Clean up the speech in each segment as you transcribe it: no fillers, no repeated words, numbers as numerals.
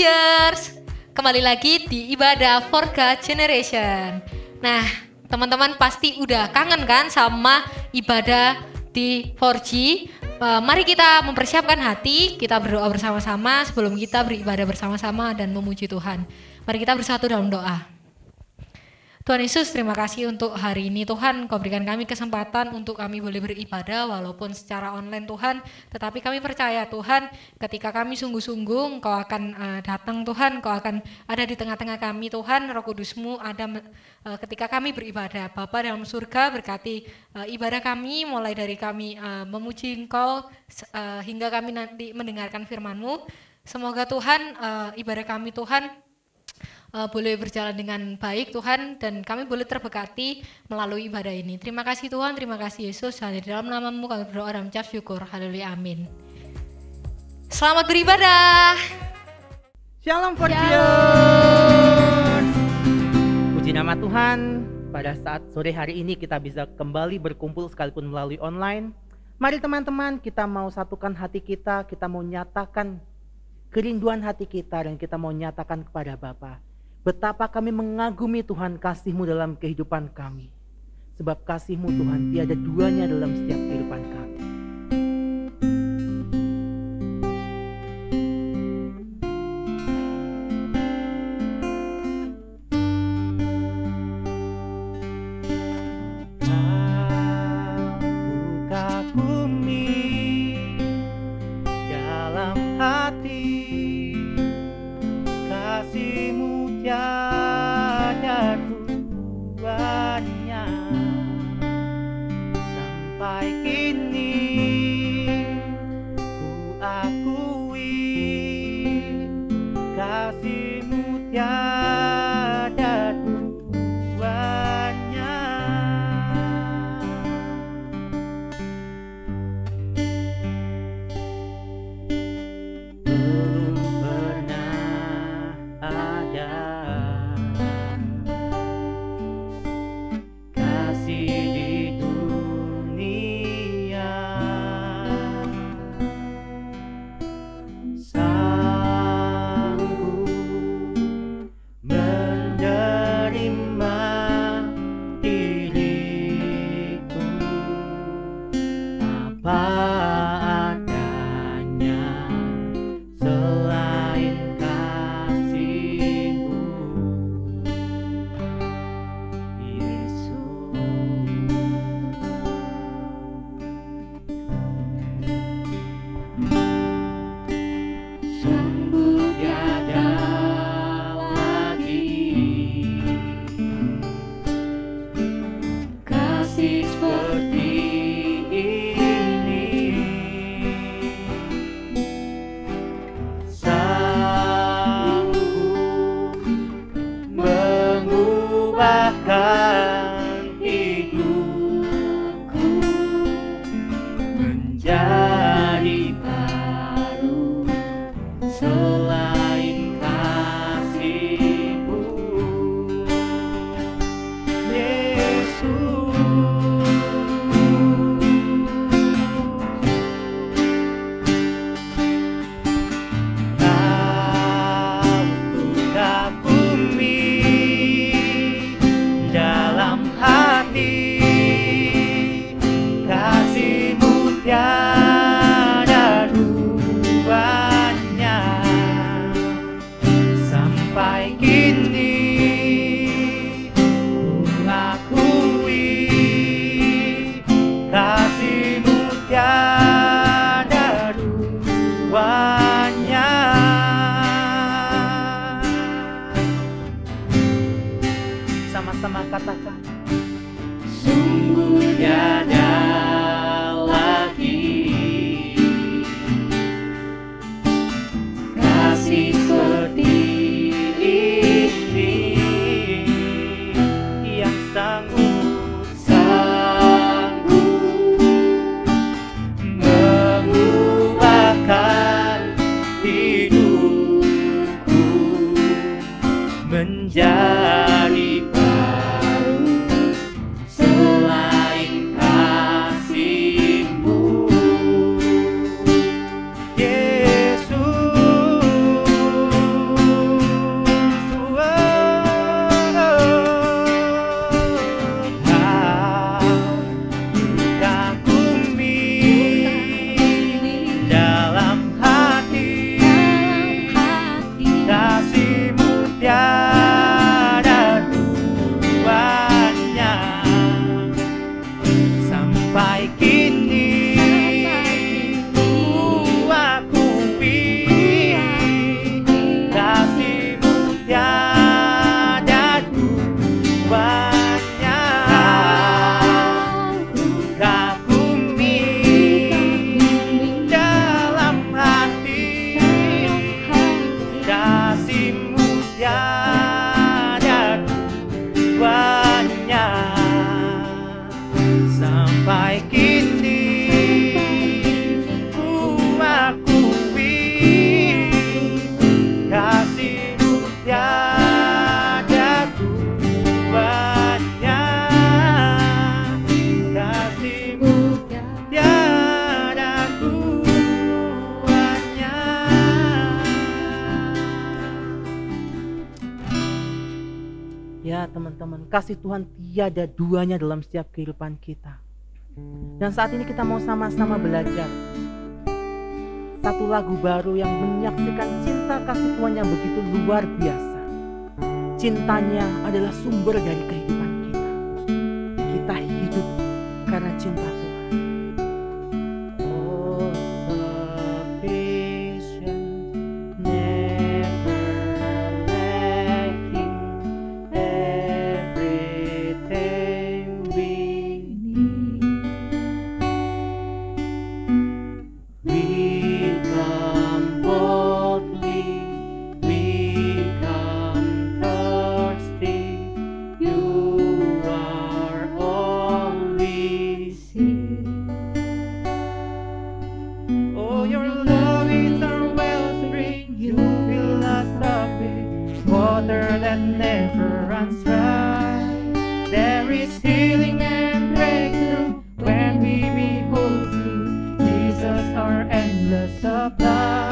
Forgers, kembali lagi di Ibadah for God Generation. Nah, teman-teman pasti udah kangen kan sama ibadah di 4G. Mari kita mempersiapkan hati, kita berdoa bersama-sama sebelum kita beribadah bersama-sama dan memuji Tuhan. Mari kita bersatu dalam doa. Tuhan Yesus, terima kasih untuk hari ini Tuhan, Kau berikan kami kesempatan untuk kami boleh beribadah walaupun secara online Tuhan, tetapi kami percaya Tuhan, ketika kami sungguh-sungguh Kau akan datang Tuhan, Kau akan ada di tengah-tengah kami Tuhan, Roh Kudus-Mu ada ketika kami beribadah. Bapa dalam surga, berkati ibadah kami, mulai dari kami memuji Engkau hingga kami nanti mendengarkan firman-Mu. Semoga Tuhan ibadah kami Tuhan boleh berjalan dengan baik Tuhan, dan kami boleh terberkati melalui ibadah ini. Terima kasih Tuhan, terima kasih Yesus. Hanya di dalam nama-Mu kami berdoa dan mengucap syukur. Haleluya, amin. Selamat beribadah. Shalom Forgers. Puji nama Tuhan, pada saat sore hari ini kita bisa kembali berkumpul sekalipun melalui online. Mari teman-teman, kita mau satukan hati kita mau nyatakan kerinduan hati kita, dan kita mau nyatakan kepada Bapa betapa kami mengagumi Tuhan kasih-Mu dalam kehidupan kami. Sebab kasih-Mu Tuhan tiada duanya dalam setiap kehidupan kami. Buka bumi dalam hati, kasih-Mu tiada duanya. Sampai kini ku akui kasih-Mu tiada duanya. Belum pernah ada kasih di dunia sanggup menerima diriku apa adanya selain kasih-Mu, Yesus. Sungguh tiada lagi kasih seperti ini, sanggup mengubahkan hidupku menjadi baru selain kasih-Mu, Yesus. Kau buka bumi dalam hati, kasih-Mu tiada duanya. Sampai kini ku akui kasih-Mu tiada duanya. Sama-sama katakan, sungguh tiada lagi kasih seperti ini, yang sanggup mengubahkan hidupku menjadi baru selain kasih. Baik ini ku akui, kasih-Mu tiada duanya, kasih-Mu tiada duanya. Ya teman-teman, kasih Tuhan tiada duanya dalam setiap kehidupan kita. Dan saat ini kita mau sama-sama belajar satu lagu baru yang menyaksikan cinta kasih Tuhan yang begitu luar biasa. Cintanya adalah sumber dari kehidupan kita. Kita hidup karena cinta Tuhan. Oh, sufficient, never lacking, everything we need. We come boldly, we come thirsty, you are all we see. Oh, your love is our wellspring, you fill us up with water that never runs dry. There is healing and breakthrough when we behold you, Jesus, our endless supply.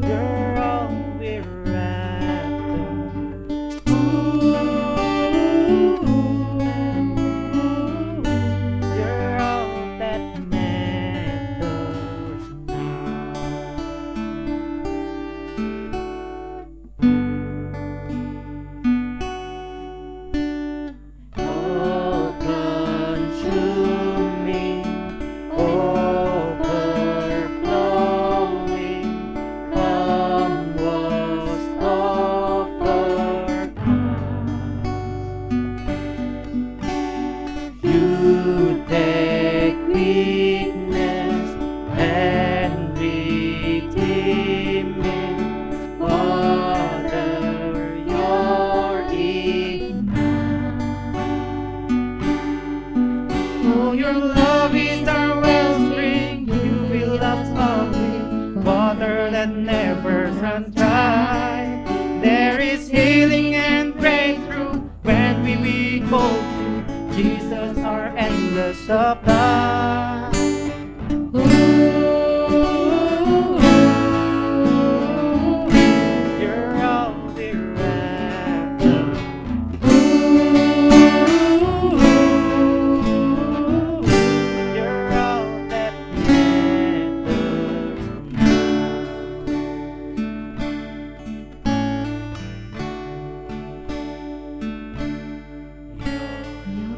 You're all we're after. You're all that matters now. Oh, consuming, overflowing, come wash over us. You take weakness and redeem it, water your enough. Oh, your love is our wellspring, you fill us up with water that never runs dry. There is healing and breakthrough when we behold you, Jesus, our endless supply. You're all we're after. You're all that matters now.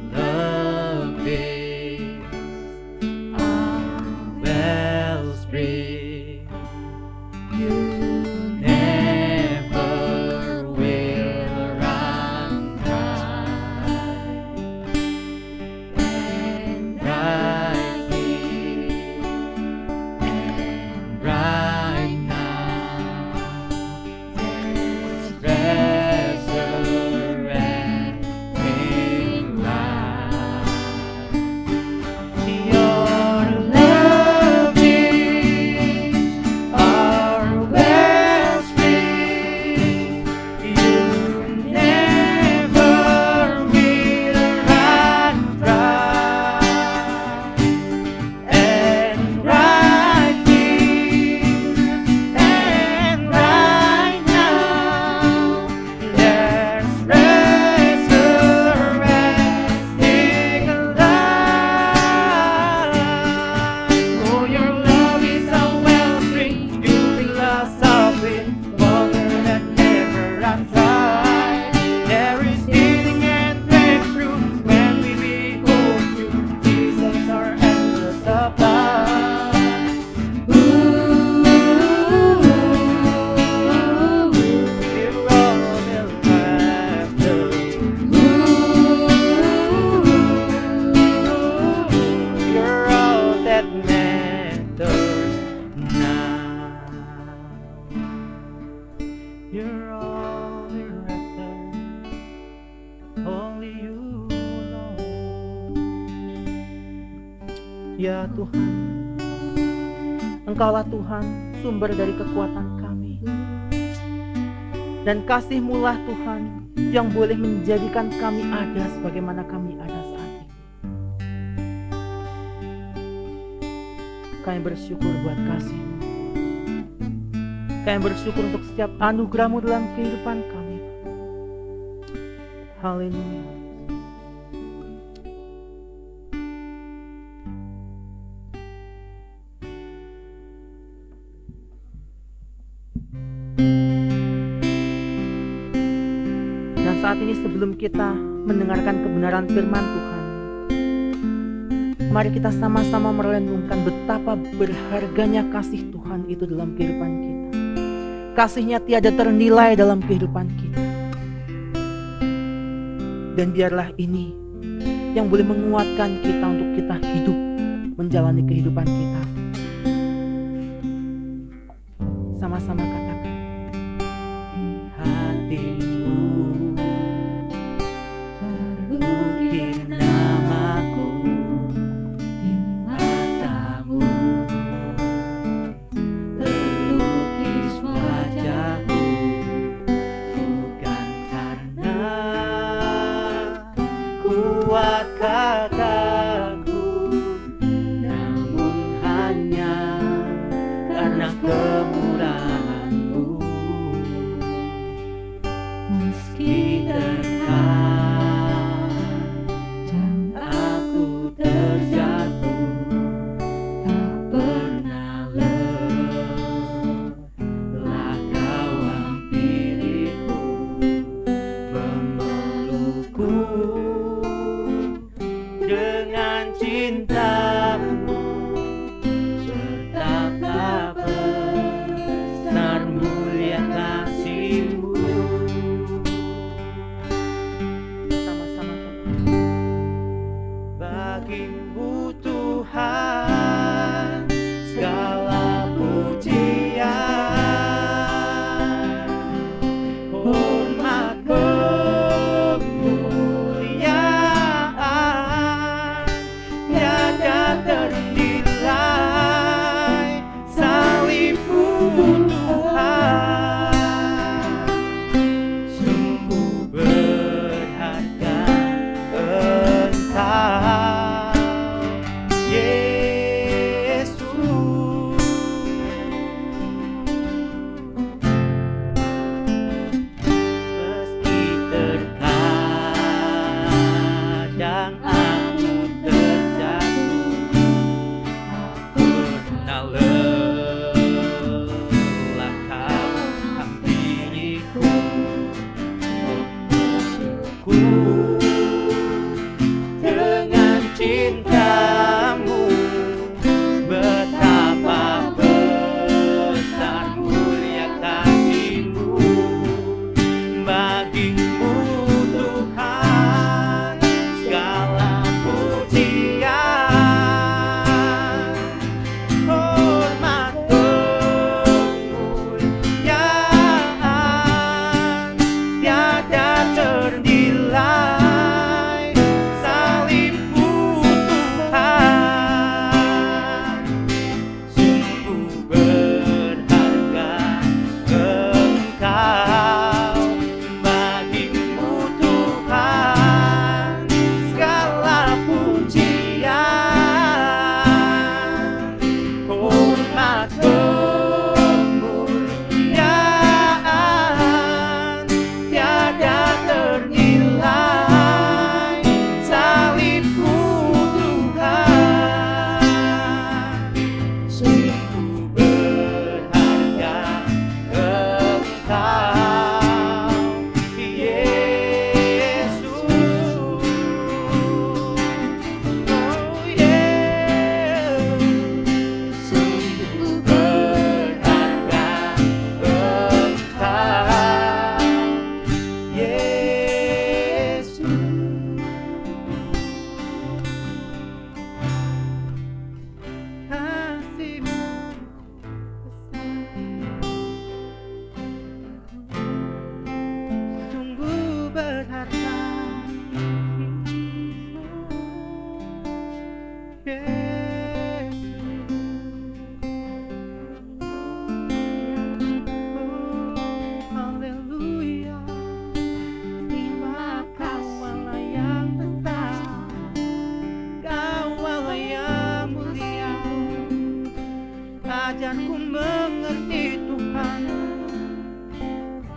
Your love is our wellspring. You never will run dry. And right here and right now, there's resurrecting life. Your love is our wellspring. You never will run dry. And right here and right now, there's resurrecting life. Oh, your love is a wellspring, you fill us up with water that never runs dry. There is healing and breakthrough when we behold you, Jesus, our endless supply. You're all we're after. You're all that matters now. You're all we're after. Ya Tuhan, Engkaulah Tuhan, sumber dari kekuatan kami. Dan kasih-Mu lah Tuhan, yang boleh menjadikan kami ada sebagaimana kami ada saat ini. Kami bersyukur buat kasih-Mu. Kami bersyukur untuk setiap anugerah-Mu dalam kehidupan kami. Haleluya. Dan saat ini sebelum kita mendengarkan kebenaran firman Tuhan, mari kita sama-sama merenungkan betapa berharganya kasih Tuhan itu dalam kehidupan kita. Kasih-Nya tiada ternilai dalam kehidupan kita. Dan biarlah ini yang boleh menguatkan kita untuk kita hidup menjalani kehidupan kita. Sama-sama katakan, hatimu terukir namaku di matamu, terlukis wajahmu, bukan karena kuat kataku, namun hanya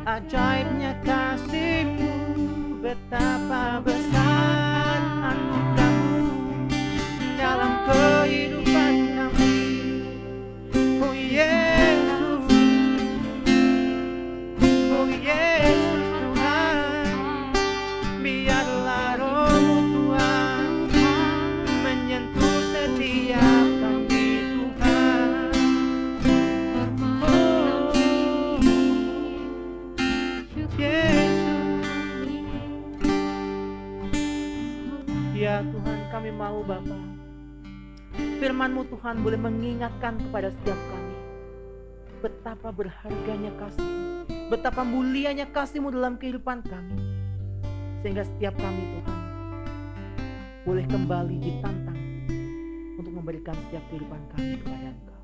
Ajaibnya kasih-Mu, betapa besar anugerah-Mu dalam kehidupan kami. Oh Yesus, oh Yesus Tuhan, biarlah Roh-Mu Tuhan menyentuh setiap kami Tuhan. Oh Yesus, ya Tuhan, kami mau Bapa, firman-Mu Tuhan boleh mengingatkan kepada setiap kami betapa berharganya kasih-Mu, betapa mulianya kasih-Mu dalam kehidupan kami, sehingga setiap kami Tuhan boleh kembali ditantang untuk memberikan setiap kehidupan kami kepada Engkau.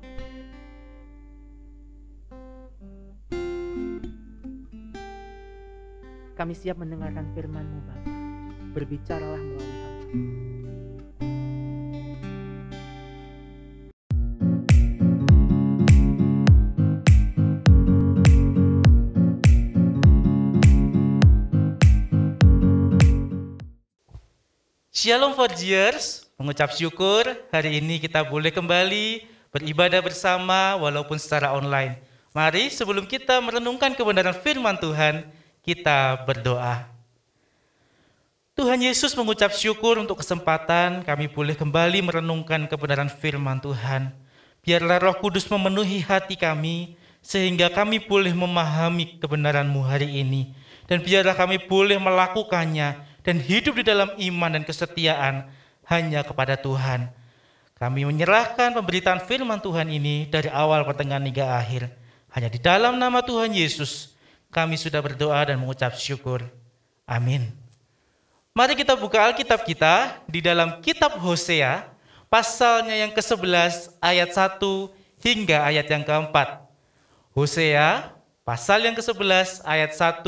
Kami siap mendengarkan firman-Mu Bapa. Berbicaralah melalui hamba. Shalom Forgiers, mengucap syukur hari ini kita boleh kembali beribadah bersama walaupun secara online. Mari sebelum kita merenungkan kebenaran firman Tuhan, kita berdoa. Tuhan Yesus, mengucap syukur untuk kesempatan kami boleh kembali merenungkan kebenaran firman Tuhan. Biarlah Roh Kudus memenuhi hati kami sehingga kami boleh memahami kebenaran-Mu hari ini. Dan biarlah kami boleh melakukannya dan hidup di dalam iman dan kesetiaan hanya kepada Tuhan. Kami menyerahkan pemberitaan firman Tuhan ini dari awal, pertengahan, hingga akhir. Hanya di dalam nama Tuhan Yesus kami sudah berdoa dan mengucap syukur. Amin. Mari kita buka Alkitab kita di dalam kitab Hosea, pasalnya yang ke-11 ayat 1 hingga ayat yang ke-4. Hosea, pasal yang ke-11 ayat 1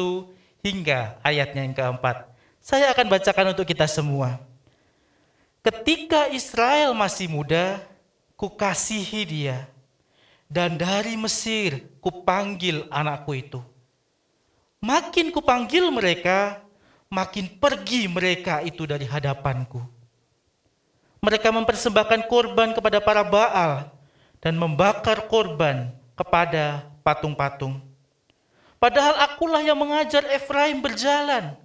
hingga ayatnya yang ke-4. Saya akan bacakan untuk kita semua. Ketika Israel masih muda, kukasihi dia, dan dari Mesir kupanggil anakku itu. Makin kupanggil mereka, makin pergi mereka itu dari hadapanku. Mereka mempersembahkan korban kepada para Baal dan membakar korban kepada patung-patung. Padahal akulah yang mengajar Efraim berjalan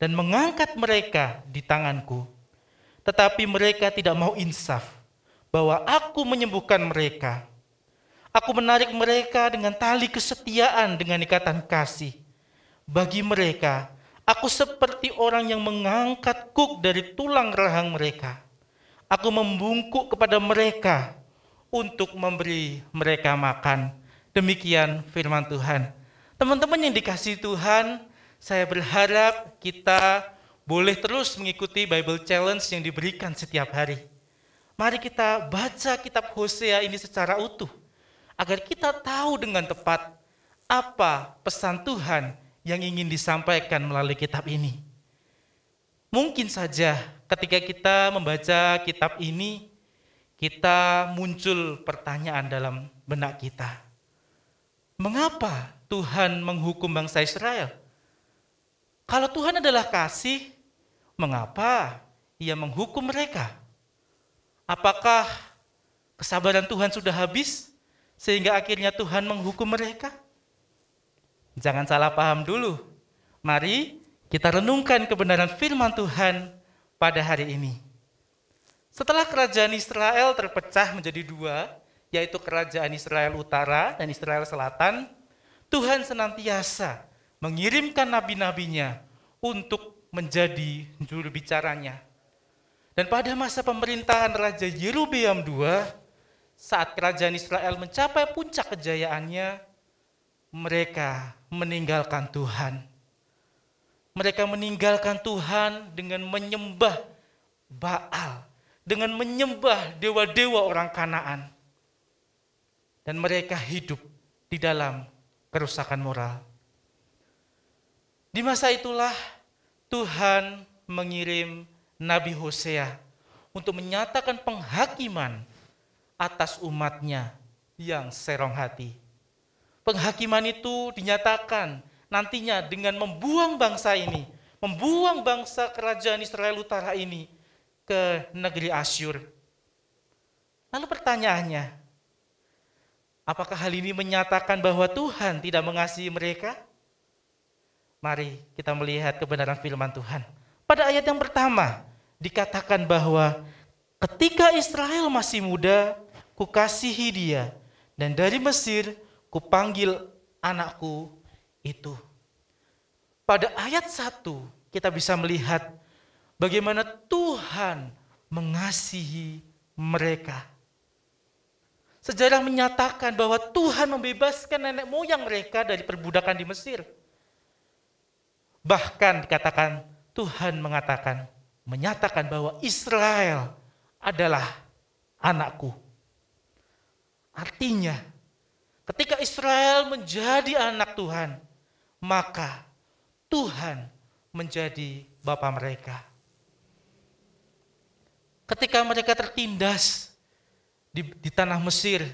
dan mengangkat mereka di tanganku. Tetapi mereka tidak mau insaf bahwa aku menyembuhkan mereka. Aku menarik mereka dengan tali kesetiaan dengan ikatan kasih. Bagi mereka, aku seperti orang yang mengangkat kuk dari tulang rahang mereka. Aku membungkuk kepada mereka untuk memberi mereka makan. Demikian firman Tuhan. Teman-teman yang dikasihi Tuhan, saya berharap kita boleh terus mengikuti Bible Challenge yang diberikan setiap hari. Mari kita baca kitab Hosea ini secara utuh, agar kita tahu dengan tepat apa pesan Tuhan yang ingin disampaikan melalui kitab ini. Mungkin saja ketika kita membaca kitab ini, kita muncul pertanyaan dalam benak kita. Mengapa Tuhan menghukum bangsa Israel? Kalau Tuhan adalah kasih, mengapa Ia menghukum mereka? Apakah kesabaran Tuhan sudah habis sehingga akhirnya Tuhan menghukum mereka? Jangan salah paham dulu. Mari kita renungkan kebenaran firman Tuhan pada hari ini. Setelah kerajaan Israel terpecah menjadi dua, yaitu kerajaan Israel Utara dan Israel Selatan, Tuhan senantiasa mengirimkan nabi-nabinya untuk menjadi juru bicaranya. Dan pada masa pemerintahan Raja Yerobeam II, saat kerajaan Israel mencapai puncak kejayaannya, mereka meninggalkan Tuhan. Mereka meninggalkan Tuhan dengan menyembah Baal, dengan menyembah dewa-dewa orang Kanaan. Dan mereka hidup di dalam kerusakan moral. Di masa itulah Tuhan mengirim Nabi Hosea untuk menyatakan penghakiman atas umatnya yang serong hati. Penghakiman itu dinyatakan nantinya dengan membuang bangsa ini, membuang bangsa kerajaan Israel Utara ini ke negeri Asyur. Lalu pertanyaannya, apakah hal ini menyatakan bahwa Tuhan tidak mengasihi mereka? Mari kita melihat kebenaran firman Tuhan. Pada ayat yang pertama dikatakan bahwa ketika Israel masih muda, kukasihi dia, dan dari Mesir kupanggil anakku itu. Pada ayat 1 kita bisa melihat bagaimana Tuhan mengasihi mereka. Sejarah menyatakan bahwa Tuhan membebaskan nenek moyang mereka dari perbudakan di Mesir. Bahkan dikatakan Tuhan menyatakan bahwa Israel adalah anakku. Artinya, ketika Israel menjadi anak Tuhan, maka Tuhan menjadi bapa mereka. Ketika mereka tertindas di tanah Mesir,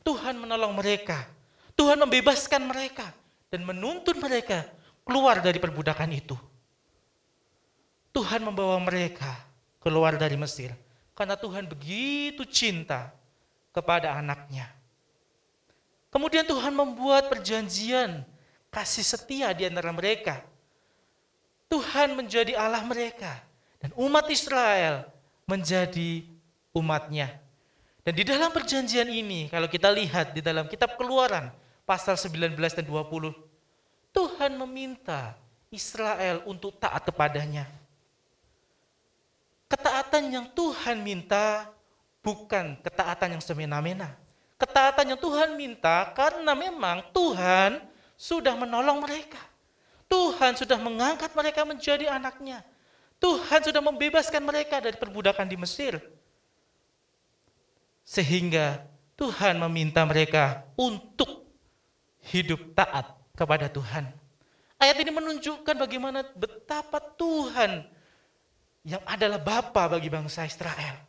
Tuhan menolong mereka. Tuhan membebaskan mereka dan menuntun mereka keluar dari perbudakan itu. Tuhan membawa mereka keluar dari Mesir karena Tuhan begitu cinta kepada anaknya. Kemudian Tuhan membuat perjanjian kasih setia di antara mereka. Tuhan menjadi Allah mereka dan umat Israel menjadi umatnya. Dan di dalam perjanjian ini, kalau kita lihat di dalam kitab Keluaran, pasal 19 dan 20, Tuhan meminta Israel untuk taat kepadanya. Ketaatan yang Tuhan minta bukan ketaatan yang semena-mena. Ketaatan yang Tuhan minta karena memang Tuhan sudah menolong mereka. Tuhan sudah mengangkat mereka menjadi anaknya. Tuhan sudah membebaskan mereka dari perbudakan di Mesir. Sehingga Tuhan meminta mereka untuk hidup taat kepada Tuhan. Ayat ini menunjukkan bagaimana betapa Tuhan yang adalah Bapa bagi bangsa Israel.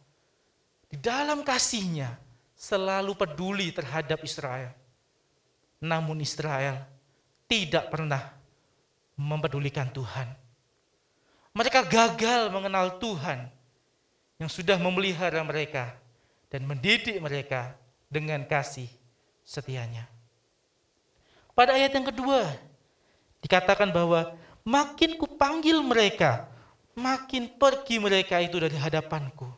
Di dalam kasih-Nya selalu peduli terhadap Israel. Namun Israel tidak pernah mempedulikan Tuhan. Mereka gagal mengenal Tuhan yang sudah memelihara mereka dan mendidik mereka dengan kasih setianya. Pada ayat yang kedua, dikatakan bahwa makin kupanggil mereka, makin pergi mereka itu dari hadapanku.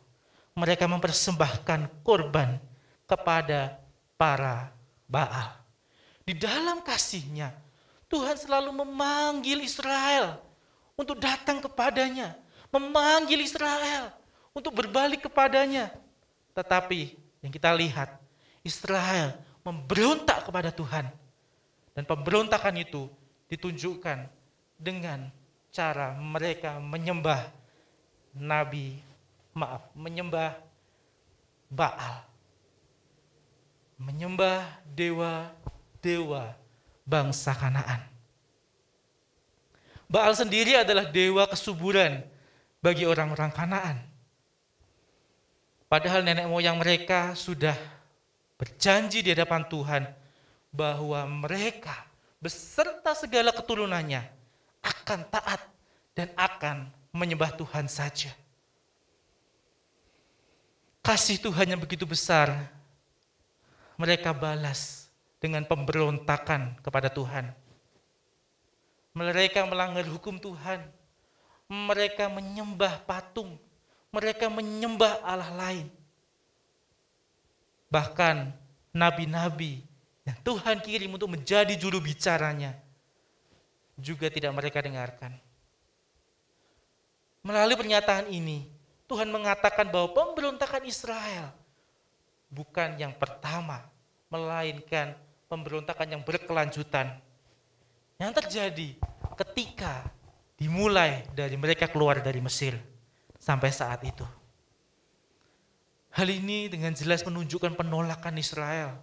Mereka mempersembahkan korban kepada para Baal. Di dalam kasih-Nya, Tuhan selalu memanggil Israel untuk datang kepadanya. Memanggil Israel untuk berbalik kepadanya. Tetapi yang kita lihat, Israel memberontak kepada Tuhan. Dan pemberontakan itu ditunjukkan dengan cara mereka menyembah menyembah Baal. Menyembah dewa-dewa bangsa Kanaan. Baal sendiri adalah dewa kesuburan bagi orang-orang Kanaan. Padahal nenek moyang mereka sudah berjanji di hadapan Tuhan bahwa mereka beserta segala keturunannya akan taat dan akan menyembah Tuhan saja. Kasih Tuhan yang begitu besar, mereka balas dengan pemberontakan kepada Tuhan. Mereka melanggar hukum Tuhan. Mereka menyembah patung. Mereka menyembah Allah lain. Bahkan nabi-nabi yang Tuhan kirim untuk menjadi juru bicaranya juga tidak mereka dengarkan. Melalui pernyataan ini, Tuhan mengatakan bahwa pemberontakan Israel bukan yang pertama, melainkan pemberontakan yang berkelanjutan. Yang terjadi ketika dimulai dari mereka keluar dari Mesir sampai saat itu. Hal ini dengan jelas menunjukkan penolakan Israel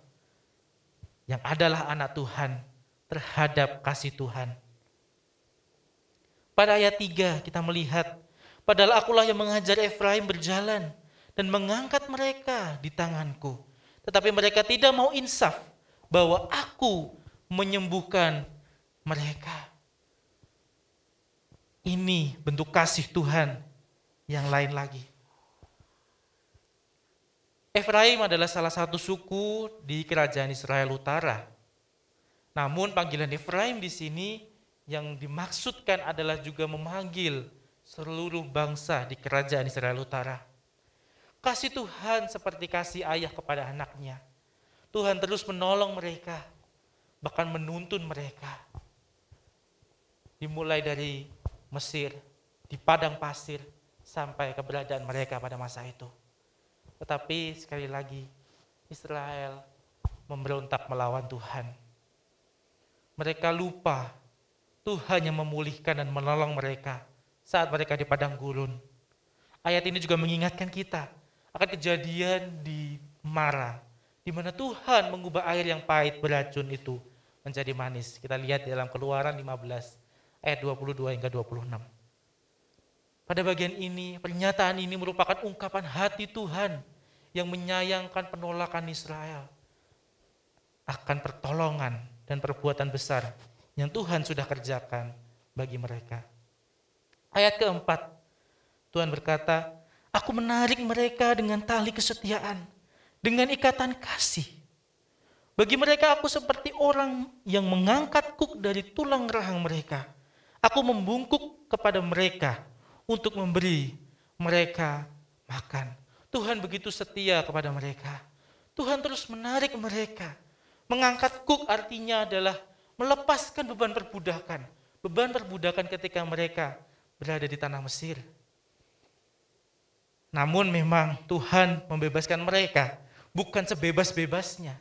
yang adalah anak Tuhan terhadap kasih Tuhan. Pada ayat 3 kita melihat, padahal akulah yang mengajar Efraim berjalan dan mengangkat mereka di tanganku. Tetapi mereka tidak mau insaf bahwa aku menyembuhkan mereka. Ini bentuk kasih Tuhan yang lain lagi. Efraim adalah salah satu suku di kerajaan Israel Utara. Namun panggilan Efraim di sini yang dimaksudkan adalah juga memanggil seluruh bangsa di kerajaan Israel Utara. Kasih Tuhan seperti kasih ayah kepada anaknya. Tuhan terus menolong mereka, bahkan menuntun mereka. Dimulai dari Mesir, di padang pasir, sampai keberadaan mereka pada masa itu. Tetapi sekali lagi, Israel memberontak melawan Tuhan. Mereka lupa Tuhan yang memulihkan dan menolong mereka saat mereka di padang gurun. Ayat ini juga mengingatkan kita akan kejadian di Mara, di mana Tuhan mengubah air yang pahit beracun itu menjadi manis. Kita lihat di dalam Keluaran 15 ayat 22 hingga 26. Pada bagian ini, pernyataan ini merupakan ungkapan hati Tuhan yang menyayangkan penolakan Israel akan pertolongan dan perbuatan besar yang Tuhan sudah kerjakan bagi mereka. Ayat keempat, Tuhan berkata, aku menarik mereka dengan tali kesetiaan, dengan ikatan kasih. Bagi mereka aku seperti orang yang mengangkat kuk dari tulang rahang mereka. Aku membungkuk kepada mereka untuk memberi mereka makan. Tuhan begitu setia kepada mereka. Tuhan terus menarik mereka. Mengangkat kuk artinya adalah melepaskan beban perbudakan. Beban perbudakan ketika mereka berada di tanah Mesir. Namun memang Tuhan membebaskan mereka, bukan sebebas-bebasnya.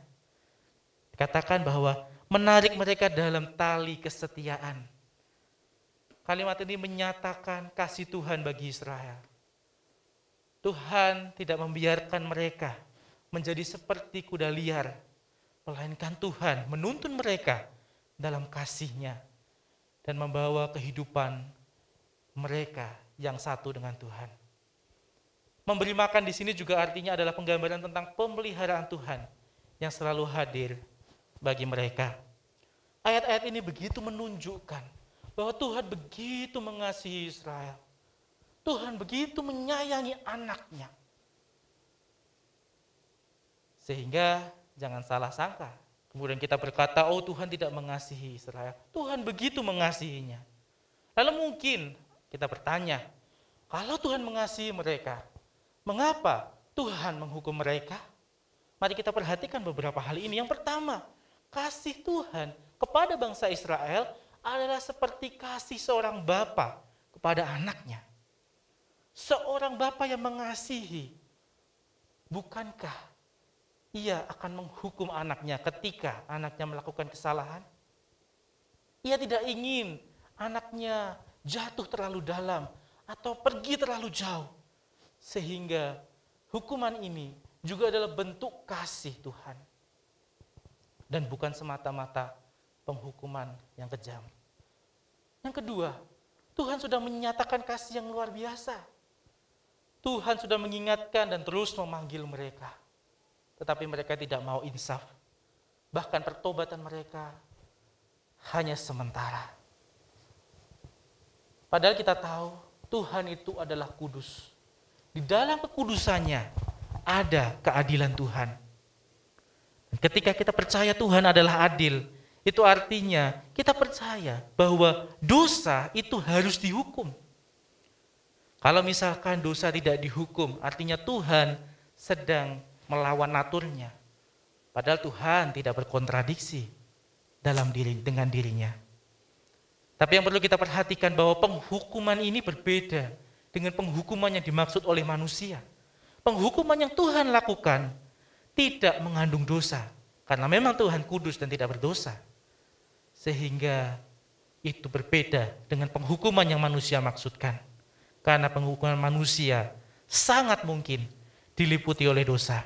Dikatakan bahwa menarik mereka dalam tali kesetiaan. Kalimat ini menyatakan kasih Tuhan bagi Israel. Tuhan tidak membiarkan mereka menjadi seperti kuda liar, melainkan Tuhan menuntun mereka dalam kasih-Nya dan membawa kehidupan mereka yang satu dengan Tuhan. Memberi makan di sini juga artinya adalah penggambaran tentang pemeliharaan Tuhan yang selalu hadir bagi mereka. Ayat-ayat ini begitu menunjukkan bahwa Tuhan begitu mengasihi Israel. Tuhan begitu menyayangi anaknya. Sehingga jangan salah sangka. Kemudian kita berkata, oh Tuhan tidak mengasihi Israel. Tuhan begitu mengasihinya. Lalu mungkin kita bertanya, kalau Tuhan mengasihi mereka, mengapa Tuhan menghukum mereka? Mari kita perhatikan beberapa hal ini. Yang pertama, kasih Tuhan kepada bangsa Israel adalah seperti kasih seorang bapa kepada anaknya. Seorang bapa yang mengasihi, bukankah ia akan menghukum anaknya ketika anaknya melakukan kesalahan? Ia tidak ingin anaknya jatuh terlalu dalam atau pergi terlalu jauh. Sehingga hukuman ini juga adalah bentuk kasih Tuhan. Dan bukan semata-mata penghukuman yang kejam. Yang kedua, Tuhan sudah menyatakan kasih yang luar biasa. Tuhan sudah mengingatkan dan terus memanggil mereka. Tetapi mereka tidak mau insaf. Bahkan pertobatan mereka hanya sementara. Padahal kita tahu Tuhan itu adalah kudus. Di dalam kekudusannya ada keadilan Tuhan. Ketika kita percaya Tuhan adalah adil, itu artinya kita percaya bahwa dosa itu harus dihukum. Kalau misalkan dosa tidak dihukum, artinya Tuhan sedang melawan naturnya. Padahal Tuhan tidak berkontradiksi dengan dirinya. Tapi yang perlu kita perhatikan bahwa penghukuman ini berbeda dengan penghukuman yang dimaksud oleh manusia. Penghukuman yang Tuhan lakukan tidak mengandung dosa, karena memang Tuhan kudus dan tidak berdosa. Sehingga itu berbeda dengan penghukuman yang manusia maksudkan. Karena penghukuman manusia sangat mungkin diliputi oleh dosa.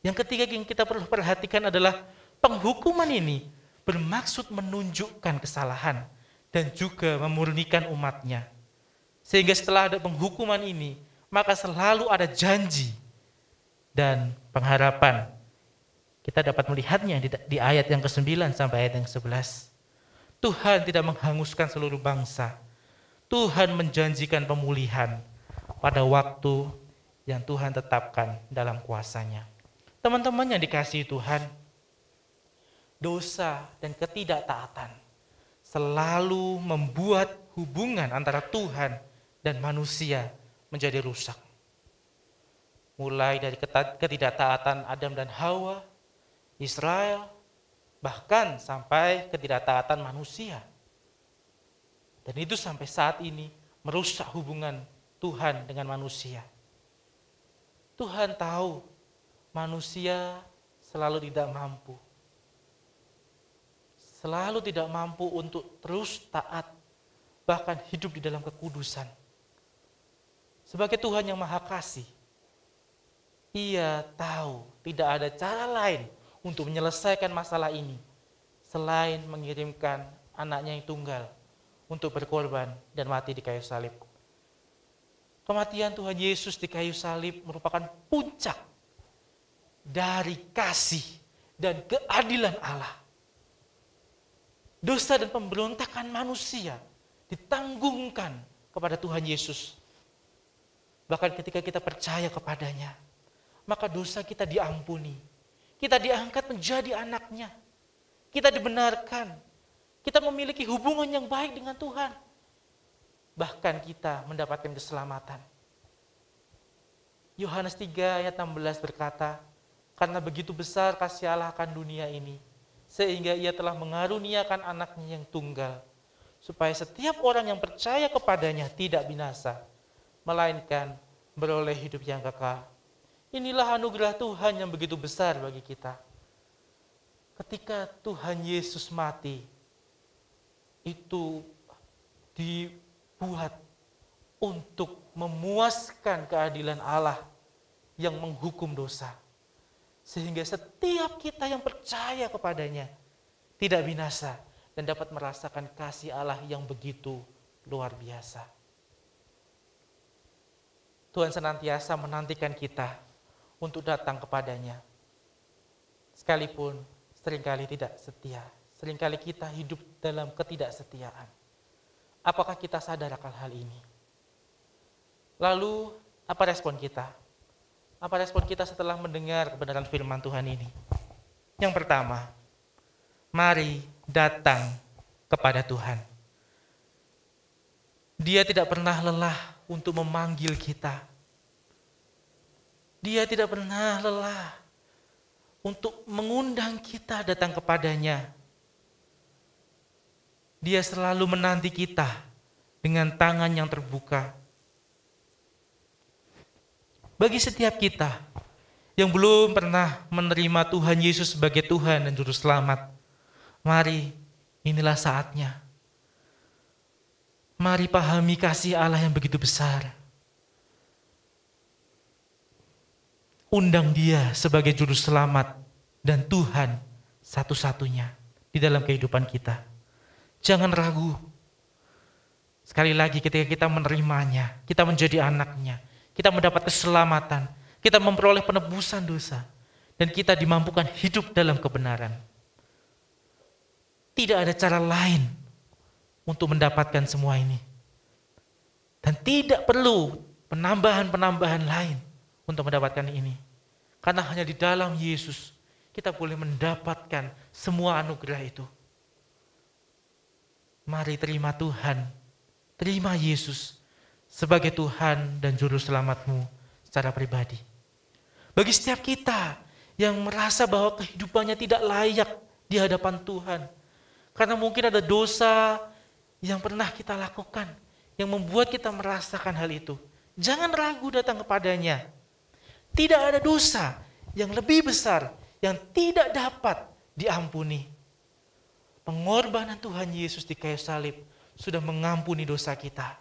Yang ketiga yang kita perlu perhatikan adalah penghukuman ini bermaksud menunjukkan kesalahan dan juga memurnikan umatnya. Sehingga setelah ada penghukuman ini, maka selalu ada janji dan pengharapan. Kita dapat melihatnya di ayat yang ke-9 sampai ayat yang ke-11. Tuhan tidak menghanguskan seluruh bangsa. Tuhan menjanjikan pemulihan pada waktu yang Tuhan tetapkan dalam kuasa-Nya. Teman-teman yang dikasihi Tuhan, dosa dan ketidaktaatan selalu membuat hubungan antara Tuhan dan manusia menjadi rusak. Mulai dari ketidaktaatan Adam dan Hawa, Israel, bahkan sampai ketidaktaatan manusia. Dan itu sampai saat ini merusak hubungan Tuhan dengan manusia. Tuhan tahu manusia selalu tidak mampu. Selalu tidak mampu untuk terus taat, bahkan hidup di dalam kekudusan. Sebagai Tuhan yang Maha Kasih, Ia tahu tidak ada cara lain untuk menyelesaikan masalah ini selain mengirimkan anaknya yang tunggal untuk berkorban dan mati di kayu salib. Kematian Tuhan Yesus di kayu salib merupakan puncak dari kasih dan keadilan Allah. Dosa dan pemberontakan manusia ditanggungkan kepada Tuhan Yesus. Bahkan ketika kita percaya kepadanya, maka dosa kita diampuni. Kita diangkat menjadi anaknya. Kita dibenarkan. Kita memiliki hubungan yang baik dengan Tuhan. Bahkan kita mendapatkan keselamatan. Yohanes 3 ayat 16 berkata, karena begitu besar kasih Allah akan dunia ini, sehingga Ia telah mengaruniakan anaknya yang tunggal, supaya setiap orang yang percaya kepadanya tidak binasa, melainkan beroleh hidup yang kekal. Inilah anugerah Tuhan yang begitu besar bagi kita. Ketika Tuhan Yesus mati, itu dibuat untuk memuaskan keadilan Allah yang menghukum dosa. Sehingga setiap kita yang percaya kepadanya tidak binasa dan dapat merasakan kasih Allah yang begitu luar biasa. Tuhan senantiasa menantikan kita untuk datang kepadanya. Sekalipun seringkali tidak setia, seringkali kita hidup dalam ketidaksetiaan. Apakah kita sadar akan hal ini? Lalu, apa respon kita? Apa respon kita setelah mendengar kebenaran firman Tuhan ini? Yang pertama, mari datang kepada Tuhan. Dia tidak pernah lelah untuk memanggil kita. Dia tidak pernah lelah untuk mengundang kita datang kepadanya. Dia selalu menanti kita dengan tangan yang terbuka. Bagi setiap kita yang belum pernah menerima Tuhan Yesus sebagai Tuhan dan Juru Selamat, mari inilah saatnya. Mari pahami kasih Allah yang begitu besar. Undang Dia sebagai Juru Selamat dan Tuhan satu-satunya di dalam kehidupan kita. Jangan ragu. Sekali lagi ketika kita menerimanya, kita menjadi anaknya, kita mendapat keselamatan, kita memperoleh penebusan dosa, dan kita dimampukan hidup dalam kebenaran. Tidak ada cara lain untuk mendapatkan semua ini. Dan tidak perlu penambahan-penambahan lain untuk mendapatkan ini. Karena hanya di dalam Yesus kita boleh mendapatkan semua anugerah itu. Mari terima Tuhan, terima Yesus sebagai Tuhan dan Juru Selamatmu secara pribadi. Bagi setiap kita yang merasa bahwa kehidupannya tidak layak di hadapan Tuhan, karena mungkin ada dosa yang pernah kita lakukan, yang membuat kita merasakan hal itu, jangan ragu datang kepadanya. Tidak ada dosa yang lebih besar yang tidak dapat diampuni. Pengorbanan Tuhan Yesus di kayu salib sudah mengampuni dosa kita.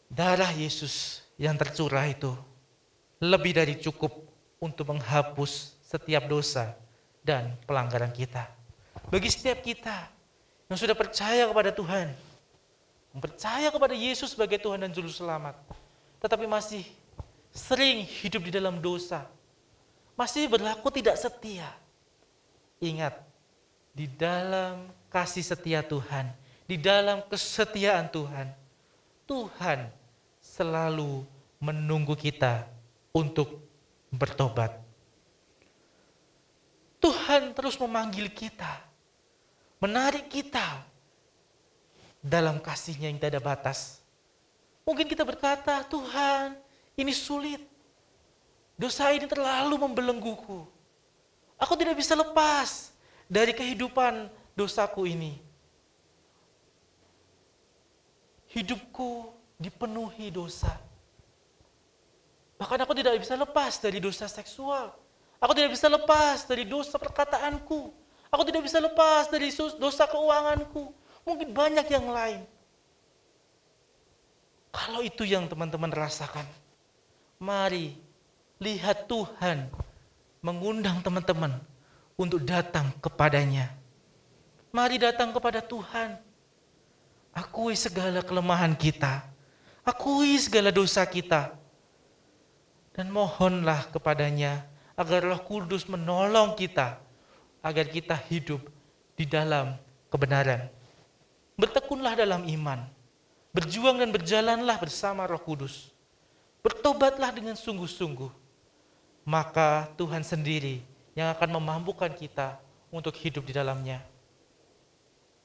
Darah Yesus yang tercurah itu lebih dari cukup untuk menghapus setiap dosa dan pelanggaran kita. Bagi setiap kita yang sudah percaya kepada Tuhan, percaya kepada Yesus sebagai Tuhan dan Juru Selamat, tetapi masih sering hidup di dalam dosa, masih berlaku tidak setia. Ingat, di dalam kasih setia Tuhan, di dalam kesetiaan Tuhan, Tuhan selalu menunggu kita untuk bertobat. Tuhan terus memanggil kita, menarik kita dalam kasih-Nya yang tidak ada batas. Mungkin kita berkata, Tuhan, ini sulit. Dosa ini terlalu membelengguku. Aku tidak bisa lepas dari kehidupan dosaku ini. Hidupku dipenuhi dosa. Bahkan aku tidak bisa lepas dari dosa seksual. Aku tidak bisa lepas dari dosa perkataanku. Aku tidak bisa lepas dari dosa keuanganku. Mungkin banyak yang lain. Kalau itu yang teman-teman rasakan, mari lihat Tuhan mengundang teman-teman untuk datang kepadanya. Mari datang kepada Tuhan. Akui segala kelemahan kita. Akui segala dosa kita. Dan mohonlah kepadanya agar Roh Kudus menolong kita, agar kita hidup di dalam kebenaran. Bertekunlah dalam iman, berjuang dan berjalanlah bersama Roh Kudus. Bertobatlah dengan sungguh-sungguh, maka Tuhan sendiri yang akan memampukan kita untuk hidup di dalamnya.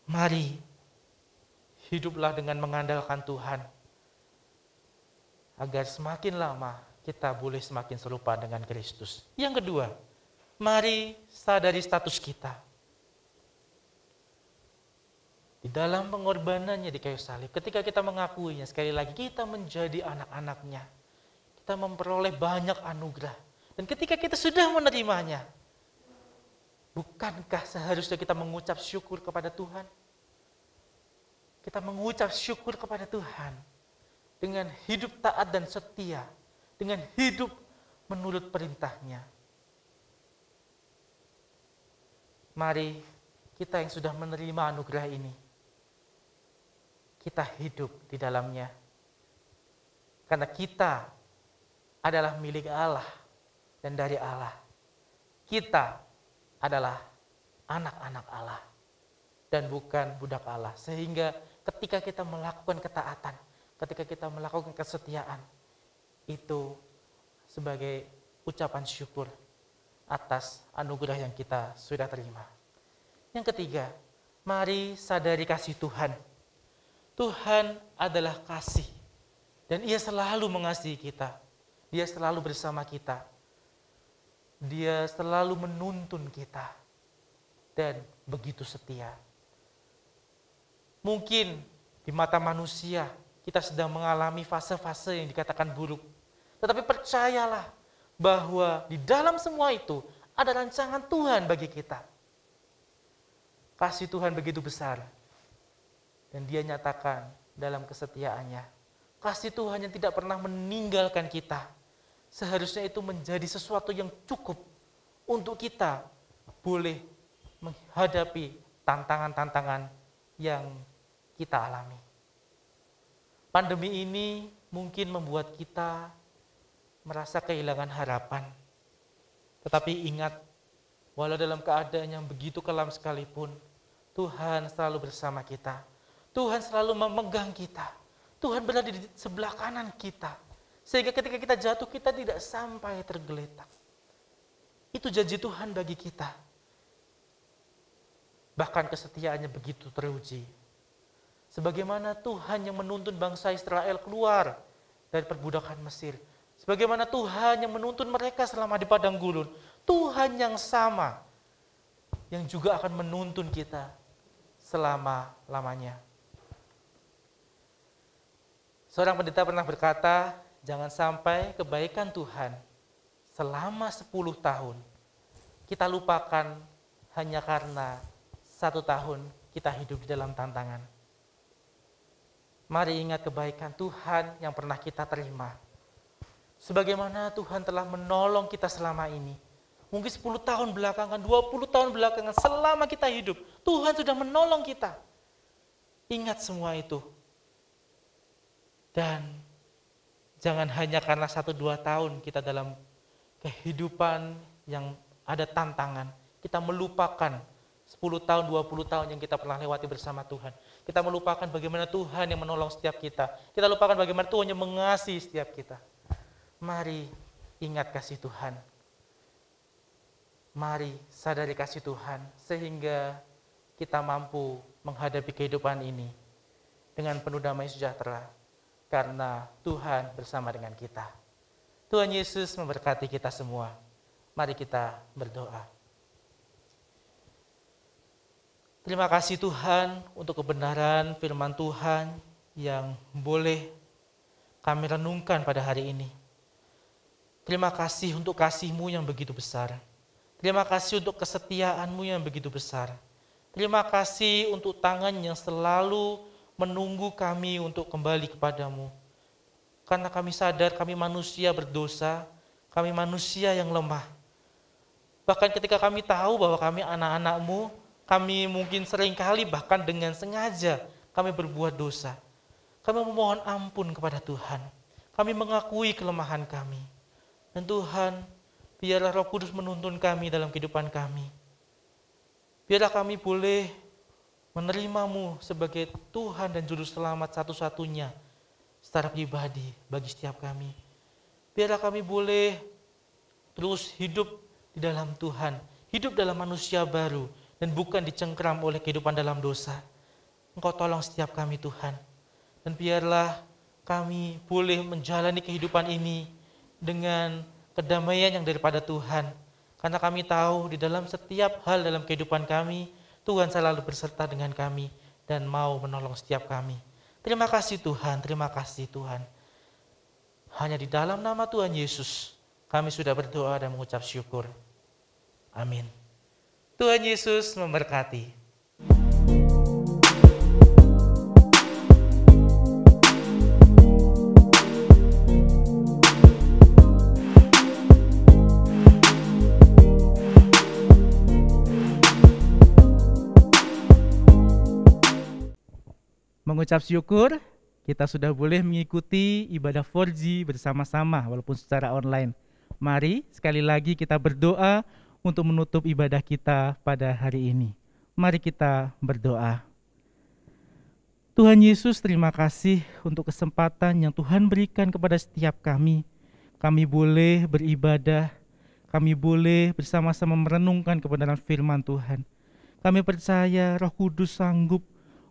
Mari, hiduplah dengan mengandalkan Tuhan, agar semakin lama kita boleh semakin serupa dengan Kristus. Yang kedua, mari sadari status kita. Di dalam pengorbanannya di kayu salib, ketika kita mengakuinya, sekali lagi kita menjadi anak-anaknya. Kita memperoleh banyak anugerah. Dan ketika kita sudah menerimanya, bukankah seharusnya kita mengucap syukur kepada Tuhan? Kita mengucap syukur kepada Tuhan dengan hidup taat dan setia, dengan hidup menurut perintahnya. Mari kita yang sudah menerima anugerah ini, kita hidup di dalamnya. Karena kita adalah milik Allah dan dari Allah. Kita adalah anak-anak Allah dan bukan budak Allah. Sehingga ketika kita melakukan ketaatan, ketika kita melakukan kesetiaan, itu sebagai ucapan syukur atas anugerah yang kita sudah terima. Yang ketiga, mari sadari kasih Tuhan. Tuhan adalah kasih dan Ia selalu mengasihi kita. Dia selalu bersama kita. Dia selalu menuntun kita dan begitu setia. Mungkin di mata manusia kita sedang mengalami fase-fase yang dikatakan buruk. Tetapi percayalah bahwa di dalam semua itu ada rancangan Tuhan bagi kita. Kasih Tuhan begitu besar. Dan Dia nyatakan dalam kesetiaannya. Kasih Tuhan yang tidak pernah meninggalkan kita. Seharusnya itu menjadi sesuatu yang cukup untuk kita boleh menghadapi tantangan-tantangan yang kita alami. Pandemi ini mungkin membuat kita merasa kehilangan harapan. Tetapi ingat, walau dalam keadaan yang begitu kelam sekalipun, Tuhan selalu bersama kita. Tuhan selalu memegang kita. Tuhan berada di sebelah kanan kita. Sehingga ketika kita jatuh, kita tidak sampai tergeletak. Itu janji Tuhan bagi kita. Bahkan kesetiaannya begitu teruji. Sebagaimana Tuhan yang menuntun bangsa Israel keluar dari perbudakan Mesir. Sebagaimana Tuhan yang menuntun mereka selama di padang gurun. Tuhan yang sama yang juga akan menuntun kita selama-lamanya. Seorang pendeta pernah berkata, jangan sampai kebaikan Tuhan selama 10 tahun kita lupakan hanya karena 1 tahun kita hidup di dalam tantangan. Mari ingat kebaikan Tuhan yang pernah kita terima. Sebagaimana Tuhan telah menolong kita selama ini. Mungkin 10 tahun belakangan, 20 tahun belakangan, selama kita hidup, Tuhan sudah menolong kita. Ingat semua itu. Dan jangan hanya karena 1-2 tahun kita dalam kehidupan yang ada tantangan, kita melupakan 10 10 tahun, 20 tahun yang kita pernah lewati bersama Tuhan. Kita melupakan bagaimana Tuhan yang menolong setiap kita. Kita lupakan bagaimana Tuhan yang mengasihi setiap kita. Mari ingat kasih Tuhan. Mari sadari kasih Tuhan sehingga kita mampu menghadapi kehidupan ini dengan penuh damai sejahtera karena Tuhan bersama dengan kita. Tuhan Yesus memberkati kita semua. Mari kita berdoa. Terima kasih Tuhan untuk kebenaran firman Tuhan yang boleh kami renungkan pada hari ini. Terima kasih untuk kasih-Mu yang begitu besar. Terima kasih untuk kesetiaan-Mu yang begitu besar. Terima kasih untuk tangan yang selalu menunggu kami untuk kembali kepadamu. Karena kami sadar kami manusia berdosa, kami manusia yang lemah. Bahkan ketika kami tahu bahwa kami anak-anak-Mu, kami mungkin seringkali bahkan dengan sengaja kami berbuat dosa. Kami memohon ampun kepada Tuhan. Kami mengakui kelemahan kami. Dan Tuhan, biarlah Roh Kudus menuntun kami dalam kehidupan kami. Biarlah kami boleh menerima-Mu sebagai Tuhan dan Juru Selamat satu-satunya secara pribadi bagi setiap kami. Biarlah kami boleh terus hidup di dalam Tuhan, hidup dalam manusia baru, dan bukan dicengkram oleh kehidupan dalam dosa. Engkau tolong setiap kami Tuhan. Dan biarlah kami boleh menjalani kehidupan ini dengan kedamaian yang daripada Tuhan. Karena kami tahu di dalam setiap hal dalam kehidupan kami, Tuhan selalu berserta dengan kami dan mau menolong setiap kami. Terima kasih Tuhan, terima kasih Tuhan. Hanya di dalam nama Tuhan Yesus, kami sudah berdoa dan mengucap syukur. Amin. Tuhan Yesus memberkati. Mengucap syukur, kita sudah boleh mengikuti ibadah 4G bersama-sama walaupun secara online. Mari sekali lagi kita berdoa untuk menutup ibadah kita pada hari ini. Mari kita berdoa. Tuhan Yesus, terima kasih untuk kesempatan yang Tuhan berikan kepada setiap kami. Kami boleh beribadah, kami boleh bersama-sama merenungkan kebenaran firman Tuhan. Kami percaya Roh Kudus sanggup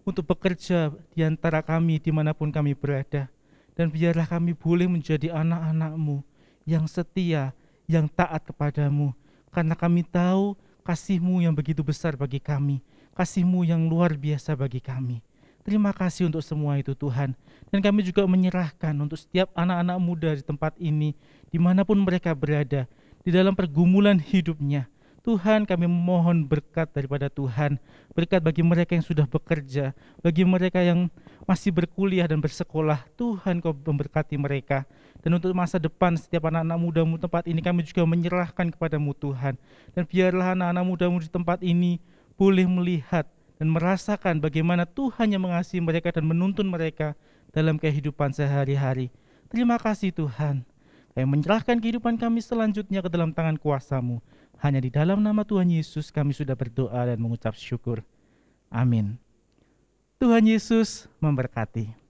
untuk bekerja di antara kami dimanapun kami berada. Dan biarlah kami boleh menjadi anak-anak-Mu yang setia, yang taat kepadamu. Karena kami tahu kasih-Mu yang begitu besar bagi kami, kasih-Mu yang luar biasa bagi kami. Terima kasih untuk semua itu Tuhan. Dan kami juga menyerahkan untuk setiap anak-anak muda di tempat ini, dimanapun mereka berada, di dalam pergumulan hidupnya. Tuhan, kami memohon berkat daripada Tuhan, berkat bagi mereka yang sudah bekerja, bagi mereka yang masih berkuliah dan bersekolah. Tuhan, Kau memberkati mereka. Dan untuk masa depan setiap anak-anak muda-Mu tempat ini, kami juga menyerahkan kepada-Mu Tuhan. Dan biarlah anak-anak muda-Mu di tempat ini boleh melihat dan merasakan bagaimana Tuhan yang mengasihi mereka dan menuntun mereka dalam kehidupan sehari-hari. Terima kasih Tuhan. Kami menyerahkan kehidupan kami selanjutnya ke dalam tangan kuasa-Mu. Hanya di dalam nama Tuhan Yesus kami sudah berdoa dan mengucap syukur. Amin. Tuhan Yesus memberkati.